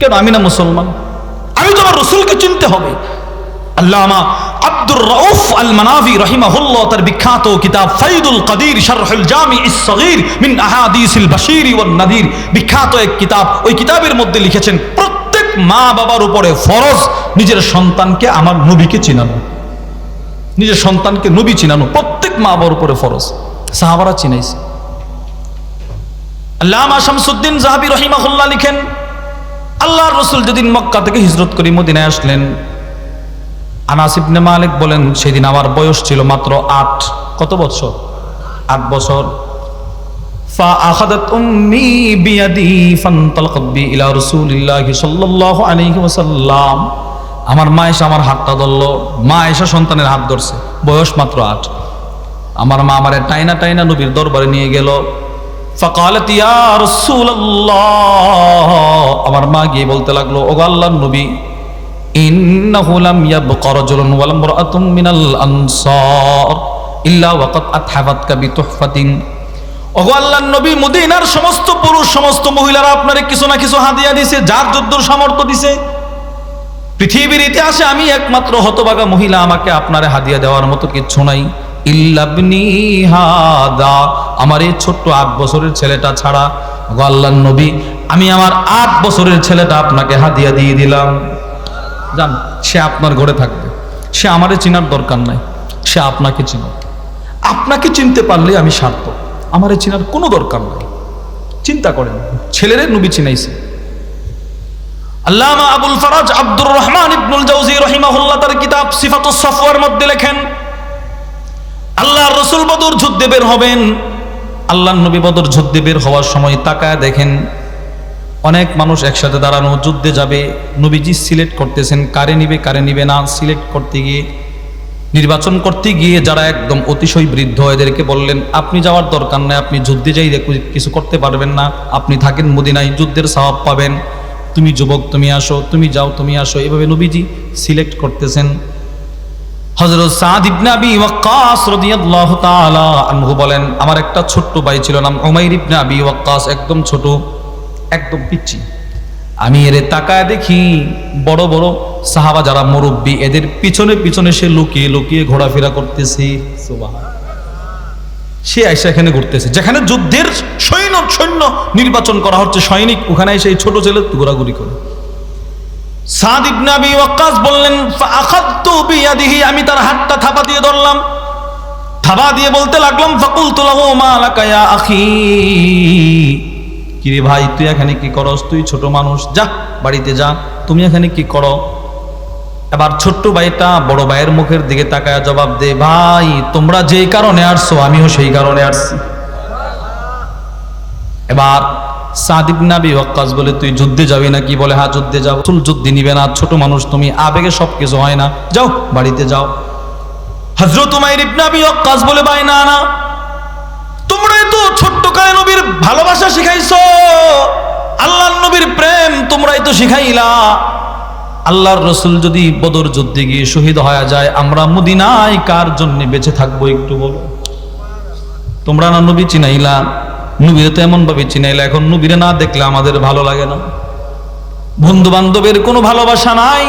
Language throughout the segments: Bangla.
কেন আমি না মুসলমান? আমি তো আমার রসুলকে চিনতে হবে। আল্লামা আব্দুর রউফ আল মানাভি রাহিমাহুল্লাহ তার বিখ্যাত কিতাব ফাইদুল কাদির শারহুল জামিউস সগীর মিন আহাদিসিল বাশীর ওয়ান নাদির, বিখ্যাত এক কিতাব। ওই কিতাবের মধ্যে লিখেছেন প্রত্যেক মা বাবার উপরে ফরজ নিজের সন্তানকে আমার নবীকে চিনানো, নিজের সন্তানকে নবী চিনানো প্রত্যেক মা বাবার উপরে ফরজ। সাহাবারা চিনাইছে। আল্লামা শামসুদ্দিন যাহাবী রাহিমাহুল্লাহ লিখেন, আল্লাহর রাসূল যেদিন মক্কা থেকে হিজরত করে মদিনায় আসলেন, আনাস ইবনে মালিক বলেন সেদিন আমার বয়স ছিল মাত্র 8। কত বছর? 8 বছর। فأخذت أمي بيدي فانطلقت بي إلى رسول الله صلى الله عليه وسلم। আমার মা এসে আমার হাতটা ধরলো। মা এসে সন্তানের হাত ধরছে, বয়স মাত্র 8। আমার মা আমারে টাইনা টাইনা নবীর দরবারে নিয়ে গেল। فقالت يا رسول الله, আমার মা গিয়ে বলতে লাগলো, ওগো আল্লাহর নবী, ইন্নাহু লাম ইয়াবকা রাজুলুন ওয়া ইমরাআতুন মিনাল আনসার ইল্লা ওয়াকাদ আতহাফাতকা বিতুহফাতিন। ওগো আল্লাহর নবী, মদিনার সমস্ত পুরুষ সমস্ত মহিলারা আপনারে কিছু না কিছু হাদিয়া দিয়েছে, যার যদ্দুর সামর্থ্য দিয়েছে। পৃথিবীর ইতিহাসে আমি একমাত্র হতভাগা মহিলা, আমাকে আপনারে হাদিয়া দেওয়ার মতো কিছু নাই। ইল্লা ইবনি হাদা, আমার এই ছোট্ট 8 বছরের ছেলেটা ছাড়া। ওগো আল্লাহর নবী, আমি আমার 8 বছরের ছেলেটা আপনাকে হাদিয়া দিয়ে দিলাম। জান, সে আপনার ঘরে থাকবে, সে আমারে চিনার দরকার নাই, সে আপনাকে চিনো। আপনাকে চিনতে পারলে আমি সার্থক, আমারে চিনার কোনো দরকার নাই। চিন্তা করেন, ছেলেরে নবী চিনাইছে। আল্লামা আবুল ফারাজ আব্দুর রহমান ইবনুল জাওজি রাহিমাহুল্লাহ তার কিতাব সিফাতুস সাফওয়ার মধ্যে লেখেন, আল্লাহর রাসূল বদর যুদ্ধে বের হবেন। আল্লাহর নবী বদর যুদ্ধে বের হওয়ার সময় তাকায় দেখেন অনেক মানুষ একসাথে দাঁড়ানো, যুদ্ধে যাবে। নবীজি সিলেক্ট করতেছেন কারে নিবে না। সিলেক্ট করতে গিয়ে, নির্বাচন করতে গিয়ে যারা একদম অতিশয় বৃদ্ধ এদেরকে বললেন, আপনি যাওয়ার দরকার নাই, আপনি যুদ্ধে যাই কিছু করতে পারবেন না, আপনি থাকেন মদিনায়, যুদ্ধের সওয়াব পাবেন। তুমি যুবক, তুমি আসো, তুমি যাও, তুমি আসো। এভাবে নবীজি সিলেক্ট করতেছেন। হযরত সাদ ইবনে আবি ওয়াক্কাস রাদিয়াল্লাহু তাআলা আনহু বলেন, আমার একটা ছোট্ট ভাই ছিল, নাম উমাইর ইবনে আবি ওয়াক্কাস, একদম ছোট, একদম পিচ্চি। আমি এর তাকায় দেখি বড় বড় সাহাবা যারা মুরব্বী, এদের পিছনে পিছনে সে লুকিয়ে লুকিয়ে ঘোরাফেরা করতেছে। সুবহানাল্লাহ। সে আইসা এখানে ঘুরতেছে, যেখানে যুদ্ধের সৈন্য নির্বাচন করা হচ্ছে, সৈনিক, ওখানে এসে এই ছোট ছেলে ঘোরাঘুরি করে। সাদ ইবনে আবি ওয়াক্কাস বললেন, ফাআখাযতু বিয়াদিহি, আমি তার হাতটা থাবা দিয়ে ধরলাম, থাবা দিয়ে বলতে লাগলাম, ফাকুলতু লাহু মা লাকা ইয়া আখি, কিরে ভাই তুই এখানে কি করস? তুই ছোট মানুষ, যা বাড়িতে যা, তুমি এখানে কি করো? এবার ছোট্ট ভাইটা বড় ভাইয়ের মুখের দিকে তাকায় জবাব দে, ভাই তোমরা যেই কারণে আসছো আমিও সেই কারণে আসছি। এবার সাদ ইবনে আবি ওয়াক্কাস বলে, তুই যুদ্ধে যাবি নাকি? বলে, হ্যাঁ যুদ্ধে যাব। রাসূল যুদ্ধে নিবে না, ছোট মানুষ তুমি, আবেগে সবকিছু হয় না, যাও বাড়িতে যাও। হযরত উমাইর ইবনে আবি ওয়াক্কাস বলে, ভাই না না, তোমরা তো ছোট্ট কালে নবীর ভালোবাসা শিখাইছো, আল্লাহর নবীর প্রেম তোমরাই তো শিখাইলা। আল্লাহর রাসূল যদি বদর যুদ্ধে গিয়ে শহীদ হয়ে যায়, আমরা মদিনায় কার জন্য বেঁচে থাকবো একটু বলো? তোমরা না নবী চিনাইলা, নবীরে তো এমন ভাবে চিনাইলা, এখন নবীরে না দেখলে আমাদের ভালো লাগে না। বন্ধু বান্ধবের কোনো ভালোবাসা নাই,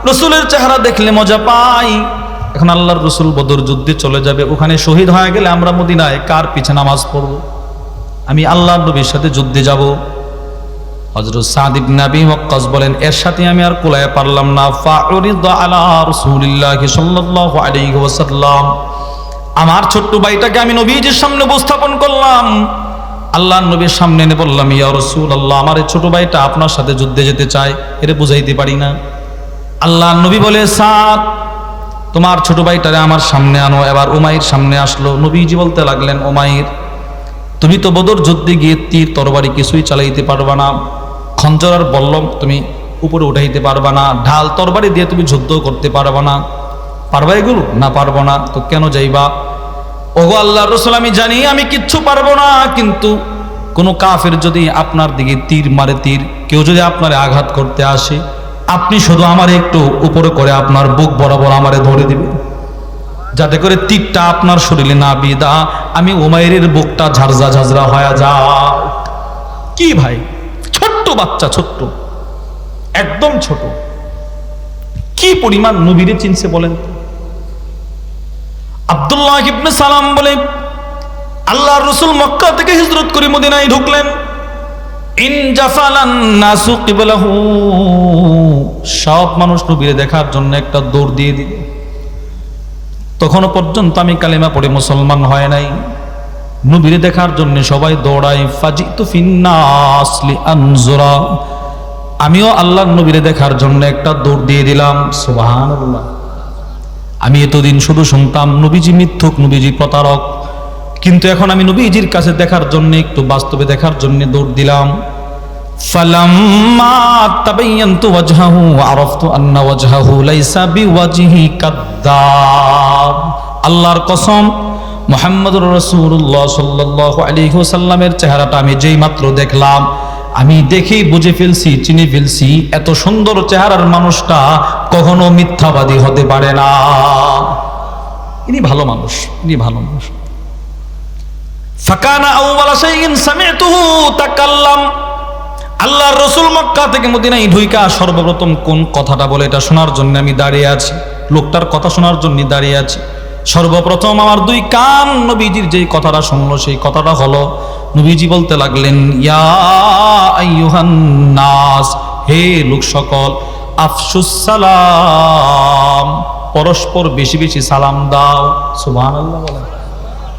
রাসূলের চেহারা দেখলে মজা পাই। এখন আল্লাহর রাসূল বদর যুদ্ধে চলে যাবে, ওখানে শহীদ হয়ে গেলে আমরা মদিনায় কার পিছে নামাজ পড়ব? আমি আল্লাহর নবীর সাথে যুদ্ধে যাব। হযরত সাদ ইবনে আবি ওয়াক্কাস বলেন, এর সাথে আমি আর কুলায় পারলাম না। ফাউরিদা আলা রাসূলিল্লাহি সাল্লাল্লাহু আলাইহি ওয়াসাল্লাম, আমার ছোট্ট ভাইটাকে আমি নবীজির সামনে উপস্থাপন করলাম। আল্লাহর নবীর সামনে এনে বললাম, ইয়া রাসূলুল্লাহ, আমার এই ছোট ভাইটা আপনার সাথে যুদ্ধে যেতে চায়, এরে বুঝাইতে পারি না। আল্লাহর নবী বলে, সাদ তোমার ছোট ভাইটারে আমার সামনে আনো। এবার উমাইর সামনে আসলো। নবীজি বলতে লাগলেন, উমাইর তুমি তো বদর যুদ্ধে গিয়ে তীর তরবারি কিছুই চালাইতে পারবা না, খঞ্জর আর বল্লম তুমি উপরে উঠাইতে পারবা না, ঢাল তরবারি দিয়ে তুমি যুদ্ধ করতে পারবা না, পারবা এগুলো? না পারবো না। তো কেন যাইবা? ওগো আল্লাহর রাসূল, আমি জানি আমি কিচ্ছু পারবো না, কিন্তু কোনো কাফের যদি আপনার দিকে তীর মারে, তীর কেউ যদি আপনারে আঘাত করতে আসে, আপনি শুধু আমারে একটু উপরে করে আপনার বুক বরাবর আমারে ধরে দিবেন, যাতে করে তীরটা আপনার শরীরে না বিধা আমি উমাইরের বুকটা ঝাঁঝরা ঝাঁঝরা হয়ে যায়। কি ভাই, ছোট্ট বাচ্চা, ছোট্ট একদম ছোট। কি পরিমাণ নবীরে চিনছে বলেন। আব্দুল্লাহ ইবনে সালাম বলে আল্লাহর রাসূল মক্কা থেকে হিজরত করে মদিনায় ঢুকলেন। ইন জাফালান নাসু কিবলাহু, সব মানুষ নবীরে দেখার জন্য একটা দৌড় দিয়ে দিল। তখনও পর্যন্ত আমি কালেমা পড়ে মুসলমান হয় নাই, নবীরে দেখার জন্য সবাই দৌড়ায়। ফাজিতু ফিন্নাস লিআনজুরা, আমিও আল্লাহর নবীরে দেখার জন্য একটা দৌড় দিয়ে দিলাম। সুবহানাল্লাহ। আমি এতদিন শুধু শুনতাম নবীজি মিথ্যুক, নবীজি প্রতারক, কিন্তু এখন আমি নবীজির কাছে দেখার জন্য, একটু বাস্তবে দেখার জন্য দৌড় দিলাম। ফালাম্মা তাবায়্যানতু ওয়াজহাহু আরাফতু আন্না ওয়াজহাহু লাইসা বিওয়াজহি কাদ্দাব। আল্লাহর কসম, মুহাম্মদুর রাসূলুল্লাহ সাল্লাল্লাহু আলাইহি ওয়াসাল্লামের চেহারাটা আমি যেই মাত্র দেখলাম, আমি দেখেই বুঝে ফেলছি, চিনে ফেলছি, এত সুন্দর চেহারার মানুষটা কখনো মিথ্যাবাদী হতে পারে না। ইনি ভালো মানুষ, ইনি ভালো মানুষ। ফাকানা আউওয়ালা শাইইন সামি'তুহু তাকাল্লাম। আল্লাহর রাসূল মক্কা থেকে মদিনায় ঢুইকা সর্বপ্রথম কোন কথাটা বলে এটা শোনার জন্য আমি দাঁড়িয়ে আছি, লোকটার কথা শোনার জন্য দাঁড়িয়ে আছি। সর্বপ্রথম আমার দুই কান নবীজির যেই কথাটা শুনলো সেই কথাটা হলো, নবীজি বলতে লাগলেন, ইয়া আইয়ুহান নাস, হে লোক সকল, আফশুস সালাম, পরস্পর বেশি বেশি সালাম দাও। সুবহানাল্লাহ বলেন।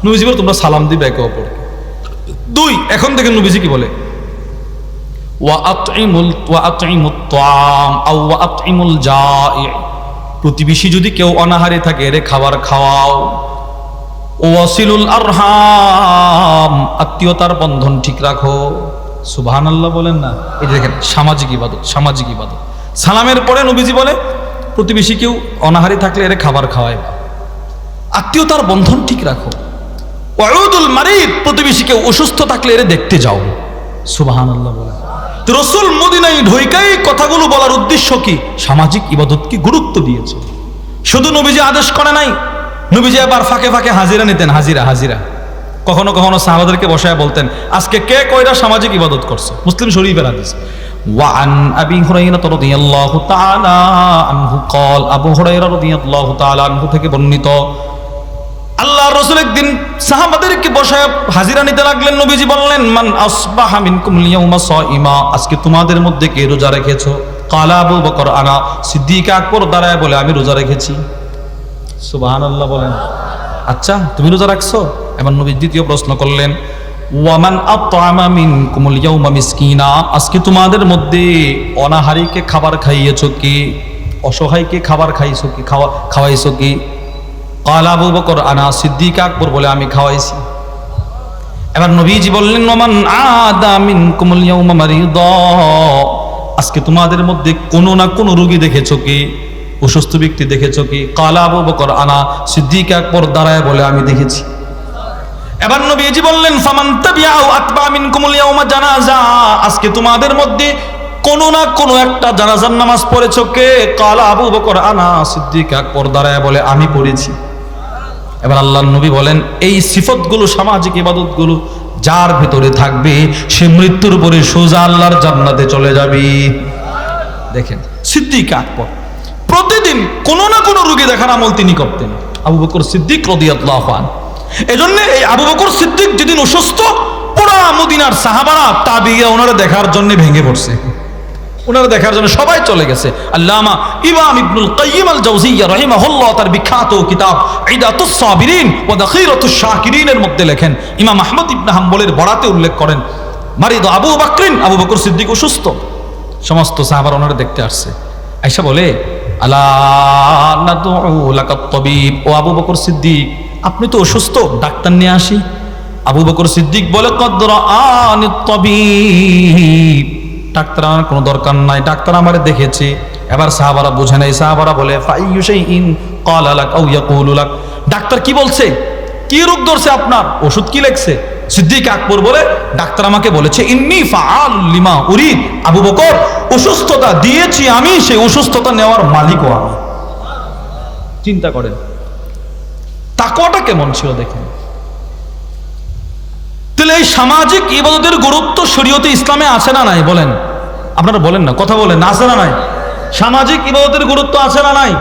নবীজি বলে তোমরা সালাম দিবে একে অপরকে। দুই, এখন থেকে নবীজি কি বলে, ওয়া আতইমুত তাআম আও ওয়া আতইমুল জাই, প্রতিবেশী যদি কেউ অনাহারে থাকে এরে খাবার খাওয়াও। ওয়াসিলুল আরহাম, আত্মীয়তার বন্ধন ঠিক রাখো। সুবহানাল্লাহ বলেন না। এই দেখেন সামাজিক ইবাদত, সামাজিক ইবাদত। সালামের পরে নবীজি বলে প্রতিবেশী কেউ অনাহারে থাকলে এরে খাবার খাওয়ায়, আত্মীয়তার বন্ধন ঠিক রাখো। ওয়াউদুল মারিদ, প্রতিবেশী কেউ অসুস্থ থাকলে এরে দেখতে যাও। সুবহানাল্লাহ বলেন। তো রাসূল মদিনায় ঢুইকাই কথাগুলো বলার উদ্দেশ্য কি, সামাজিক ইবাদতকে গুরুত্ব দিয়েছে। শুধু নবীজি আদেশ করে নাই, নবীজি আবার ফাঁকে ফাঁকে হাজিরা নিতেন। হাজিরা হাজিরা কখনো কখনো সাহাবাদেরকে বসায় বলতেন, আজকে কে কয়টা সামাজিক ইবাদত করছে। মুসলিম শরীফের হাদিস। ওয়ান আবি হুরায়রা রাদিয়াল্লাহু তাআলা আনহু قال, আবু হুরায়রা রাদিয়াল্লাহু তাআলা আনহু থেকে বর্ণিত, আল্লাহর রাসূল একদিন সাহাবাদেরকে বসায় হাজিরা নিতে লাগলেন। নবীজি বললেন, মান আসবাহা মিনকুম লিয়াউমা সাইমা, আজকে তোমাদের মধ্যে কে রোজা রেখেছো? ক্বালা আবু বকর আনা, সিদ্দিক আকবর দাঁড়ায় বলে আমি রোজা রেখেছি। সুবহানাল্লাহ বলেন। আচ্ছা তুমি রোজা রাখছো? এবার নবী দ্বিতীয় প্রশ্ন করলেন, ওয়ামান আতআমা মিনকুমুল ইয়াউমা মিসকিনা, আজকে তোমাদের মধ্যে অনাহারীকে খাবার খাইয়েছো কি? অসহায়কে খাবার খাইছো কি, খাওয়াইছো কি? ক্বালা আবু বকর আনা, সিদ্দিক আকবর বলে আমি খাওয়াইছি। এবার নবীজি বললেন, ওয়ামান আদা মিনকুমুল ইয়াউমা মারিদা, আজকে তোমাদের মধ্যে কোনো না কোনো রোগী দেখেছো কি, অসুস্থ ব্যক্তি দেখেছো কি? ক্বালা আবু বকর আনা, সিদ্দিক আকবর দাঁড়ায় বলে আমি দেখেছি। এবার নবীজি বললেন, ফামান তাবিআউ আতবা মিনকুমুল ইয়াউমা জানাজা, আজকে তোমাদের মধ্যে কোনো না কোনো একটা জানাজার নামাজ পড়েছো কে? ক্বালা আবু বকর আনা, সিদ্দিক আকবর দাঁড়ায় বলে আমি পড়েছি। এবার আল্লাহর নবী বলেন, এই সিফতগুলো, সামাজিক ইবাদতগুলো যার ভিতরে থাকবে সে মৃত্যুর পরে সোজা আল্লাহর জান্নাতে চলে যাবে। দেখেন সিদ্দিক আকবর প্রতিদিন কোনো না কোনো রোগী দেখার আমল তিনি করতেন। আবু বকর সিদ্দিক রাদিয়াল্লাহু আনহু, এজন্য এই আবু বকর সিদ্দিক যেদিন অসুস্থ, পুরা মদিনার সাহাবারা তাবিঈরা ওনারা দেখার জন্য ভেঙে পড়ছে, ওনারা দেখার জন্য সবাই চলে গেছে। আল্লামা ইমাম ইবনুল কাইয়িম আল জাওজিয়্যা রাহিমাহুল্লাহ তার বিখ্যাত কিতাব ইদাতুস সাবিরিন ওয়া দাখিরাতুশ শাকিরিনের মধ্যে লেখেন, ইমাম আহমদ ইবনে হাম্বলের বরাতে উল্লেখ করেন, মারিদ আবু বকরিন, আবু বকর সিদ্দিক অসুস্থ, সমস্ত সাহাবারা ওনারা দেখতে আসছে। আয়েশা বলে, আলা নাদউ লাকাত তাবিব, ও আবু বকর সিদ্দিক আপনি তো অসুস্থ, ডাক্তার নিয়ে আসি। আবু বকর সিদ্দিক বলে, কদ রাআনিত তাবিব, ডাক্তার আমার কোনো দরকার নাই, ডাক্তার আমারে দেখেছে। এবার সাহাবারা বুঝে নাই, সাহাবারা বলে, ফাইয়ু শাইইন ক্বালা লাক আও ইয়াকুলু লাক, ডাক্তার কি বলছে, কি রোগ ধরছে আপনার, ওষুধ কি লেখছে? সিদ্দিক আকবর বলে, ডাক্তার আমাকে বলেছে ইন্নী ফাআলুল লিমা উরিদ, আবু বকর অসুস্থতা দিয়েছি আমি, সেই অসুস্থতা নেওয়ার মালিকও আমি। চিন্তা করেন তাকওয়াটা কেমন ছিল দেখেন। তাহলে এই সামাজিক ইবাদতের গুরুত্ব শরীয়তে ইসলামে আছে না নাই বলেন? আপনারা বলেন না, কথা বলেন, আছে না নাই? সামাজিক ইবাদতের গুরুত্ব আছে না নাই?